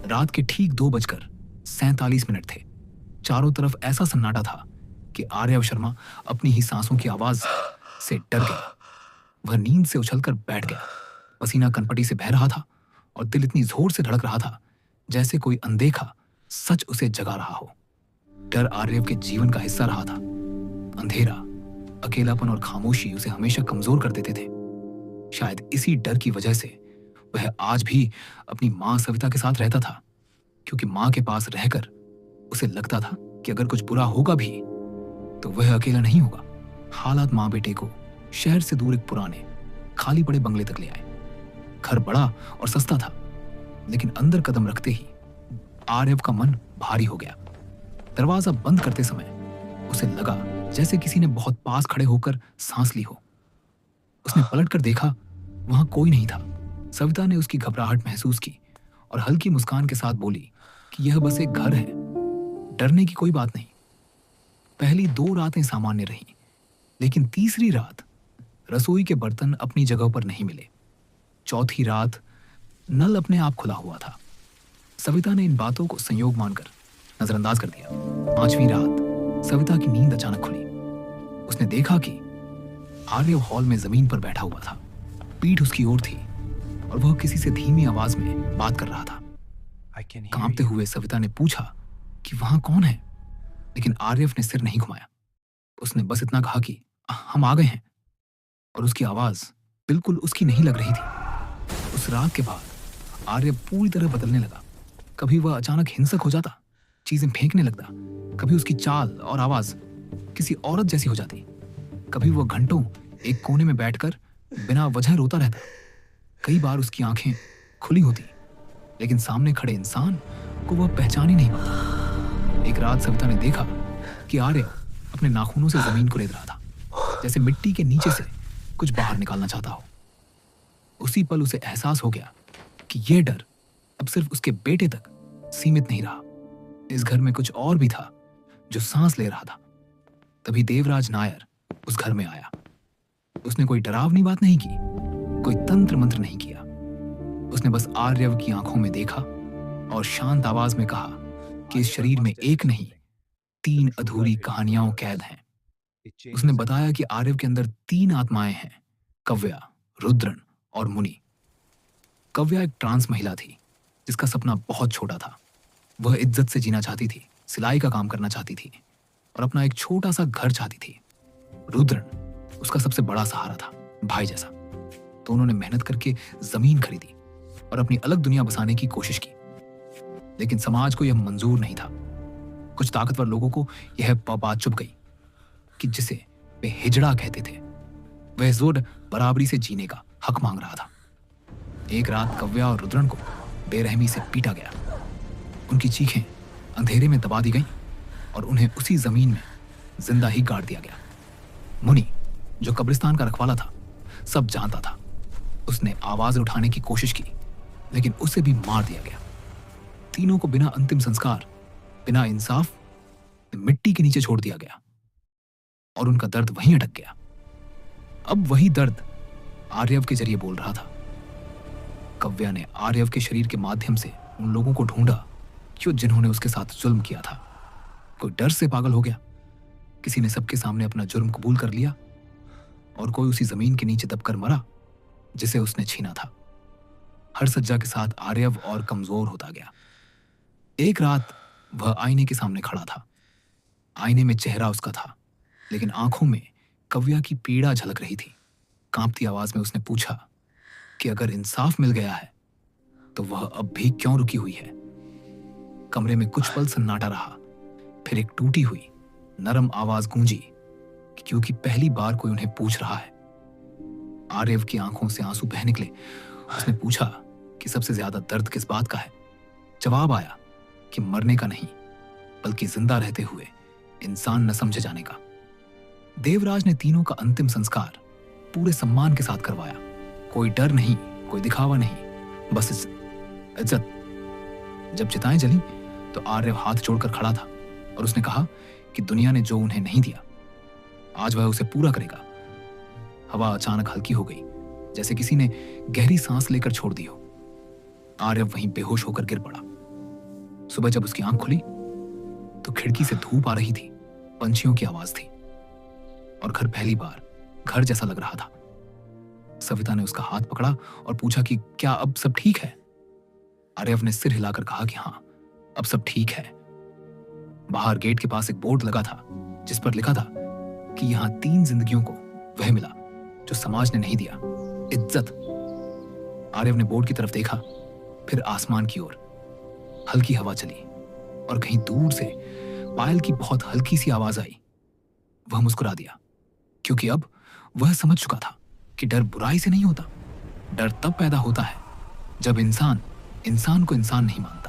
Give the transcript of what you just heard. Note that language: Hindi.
रात के ठीक 2:47 थे। चारों तरफ ऐसा सन्नाटा था कि आर्यव शर्मा अपनी ही सांसों की आवाज से डर गया। वह नींद से उछलकर बैठ गया। पसीना कनपटी से बह रहा था और दिल इतनी जोर से धड़क रहा था जैसे कोई अनदेखा सच उसे जगा रहा हो। डर आर्यव के जीवन का हिस्सा रहा था। अंधेरा, अकेलापन और खामोशी उसे हमेशा कमजोर कर देते थे। शायद इसी डर की वजह से वह आज भी अपनी मां सविता के साथ रहता था, क्योंकि मां के पास रहकर उसे लगता था कि अगर कुछ बुरा होगा भी तो वह अकेला नहीं होगा। हालात मां बेटे को शहर से दूर एक पुराने खाली पड़े बंगले तक ले आए। घर बड़ा और सस्ता था, लेकिन अंदर कदम रखते ही आर्यव का मन भारी हो गया। दरवाजा बंद करते समय उसे लगा जैसे किसी ने बहुत पास खड़े होकर सांस ली हो। उसने पलटकर देखा, वहां कोई नहीं था। सविता ने उसकी घबराहट महसूस की और हल्की मुस्कान के साथ बोली कि यह बस एक घर है, डरने की कोई बात नहीं। पहली 2 रातें सामान्य रहीं, लेकिन तीसरी रात रसोई के बर्तन अपनी जगह पर नहीं मिले। चौथी रात नल अपने आप खुला हुआ था। सविता ने इन बातों को संयोग मानकर नजरअंदाज कर दिया। 5वीं रात सविता की नींद अचानक खुली। उसने देखा कि आर्यव हॉल में जमीन पर बैठा हुआ था। पीठ उसकी ओर थी और वह किसी से धीमी आवाज में बात कर रहा था। कांपते हुए सविता ने पूछा कि वहां कौन है, लेकिन आर्यव ने सिर नहीं घुमाया। उसने बस इतना कहा कि हम आ गए हैं, और उसकी आवाज बिल्कुल उसकी नहीं लग रही थी। उस रात के बाद आर्यव पूरी तरह बदलने लगा। कभी वह अचानक हिंसक हो जाता, चीजें फेंकने लगता। कभी उसकी चाल और आवाज किसी औरत जैसी हो जाती। कभी वह घंटों एक कोने में बैठकर बिना वजह रोता रहता। कई बार उसकी आंखें खुली होती, लेकिन सामने खड़े इंसान को वह पहचान ही नहीं पाता। एक रात सविता ने देखा कि आर्यव अपने नाखूनों से जमीन को रेत रहा था, जैसे मिट्टी के नीचे से कुछ बाहर निकालना चाहता हो। उसी पल उसे एहसास हो गया कि यह डर अब सिर्फ उसके बेटे तक सीमित नहीं रहा। इस घर में कुछ और भी था जो सांस ले रहा था। तभी देवराज नायर उस घर में आया। उसने कोई डरावनी बात नहीं की, कोई तंत्र मंत्र नहीं किया। उसने बस आर्यव की आंखों में देखा और शांत आवाज में कहा कि इस शरीर में एक नहीं 3 अधूरी कहानियां कैद हैं। उसने बताया कि आर्यव के अंदर 3 आत्माएं हैं, कव्या, रुद्रन और मुनि। कव्या एक ट्रांस महिला थी जिसका सपना बहुत छोटा था। वह इज्जत से जीना चाहती थी, सिलाई का काम करना चाहती थी और अपना एक छोटा सा घर चाहती थी। रुद्रन उसका सबसे बड़ा सहारा था, भाई जैसा। तो उन्होंने मेहनत करके जमीन खरीदी और अपनी अलग दुनिया बसाने की कोशिश की, लेकिन समाज को यह मंजूर नहीं था। कुछ ताकतवर लोगों को यह बात चुभ गई कि जिसे वे हिजड़ा कहते थे, वह जोर बराबरी से जीने का हक मांग रहा था। एक रात कव्या और रुद्रन को बेरहमी से पीटा गया। उनकी चीखें अंधेरे में दबा दी गईं और उन्हें उसी जमीन में जिंदा ही गाड़ दिया गया। मुनि, जो कब्रिस्तान का रखवाला था, सब जानता था। उसने आवाज उठाने की कोशिश की, लेकिन उसे भी मार दिया गया। तीनों को बिना अंतिम संस्कार, बिना इंसाफ, मिट्टी के नीचे छोड़ दिया गया और उनका दर्द वहीं अटक गया। अब वही दर्द आर्यव के जरिए बोल रहा था। कव्या ने आर्यव के शरीर के माध्यम से उन लोगों को ढूंढा जिन्होंने उसके साथ जुल्म किया था। कोई डर से पागल हो गया, किसी ने सबके सामने अपना जुर्म कबूल कर लिया और कोई उसी जमीन के नीचे दबकर मरा जिसे उसने छीना था। हर सज्जा के साथ आर्यव और कमजोर होता गया। एक रात वह आईने के सामने खड़ा था। आईने में चेहरा उसका था, लेकिन आंखों में कव्या की पीड़ा झलक रही थी। कांपती आवाज में उसने पूछा कि अगर इंसाफ मिल गया है तो वह अब भी क्यों रुकी हुई है। कमरे में कुछ पल सन्नाटा रहा, फिर एक टूटी हुई नरम आवाज गूंजी, क्योंकि पहली बार कोई उन्हें पूछ रहा है। आर्यव की आंखों से आंसू बह निकले। उसने पूछा कि सबसे ज्यादा दर्द किस बात का है। जवाब आया कि मरने का नहीं, बल्कि जिंदा रहते हुए इंसान न समझे जाने का। देवराज ने तीनों का अंतिम संस्कार पूरे सम्मान के साथ करवाया। कोई डर नहीं, कोई दिखावा नहीं, बस इज्जत। जब चिताएं जली तो आर्यव हाथ जोड़कर खड़ा था और उसने कहा कि दुनिया ने जो उन्हें नहीं दिया, आज वह उसे पूरा करेगा। हवा अचानक हल्की हो गई, जैसे किसी ने गहरी सांस लेकर छोड़ दी हो। आर्यव वहीं बेहोश होकर गिर पड़ा। सुबह जब उसकी आंख खुली तो खिड़की से धूप आ रही थी, पंछियों की आवाज थी और घर पहली बार घर जैसा लग रहा था। सविता ने उसका हाथ पकड़ा और पूछा कि क्या अब सब ठीक है। आर्यव ने सिर हिलाकर कहा कि हाँ, अब सब ठीक है। बाहर गेट के पास एक बोर्ड लगा था जिस पर लिखा था कि यहां 3 जिंदगियों को वह मिला जो समाज ने नहीं दिया, इज्जत। आर्यव ने बोर्ड की तरफ देखा, फिर आसमान की ओर। हल्की हवा चली और कहीं दूर से पायल की बहुत हल्की सी आवाज आई। वह मुस्कुरा दिया, क्योंकि अब वह समझ चुका था कि डर बुराई से नहीं होता। डर तब पैदा होता है जब इंसान इंसान को इंसान नहीं मानता।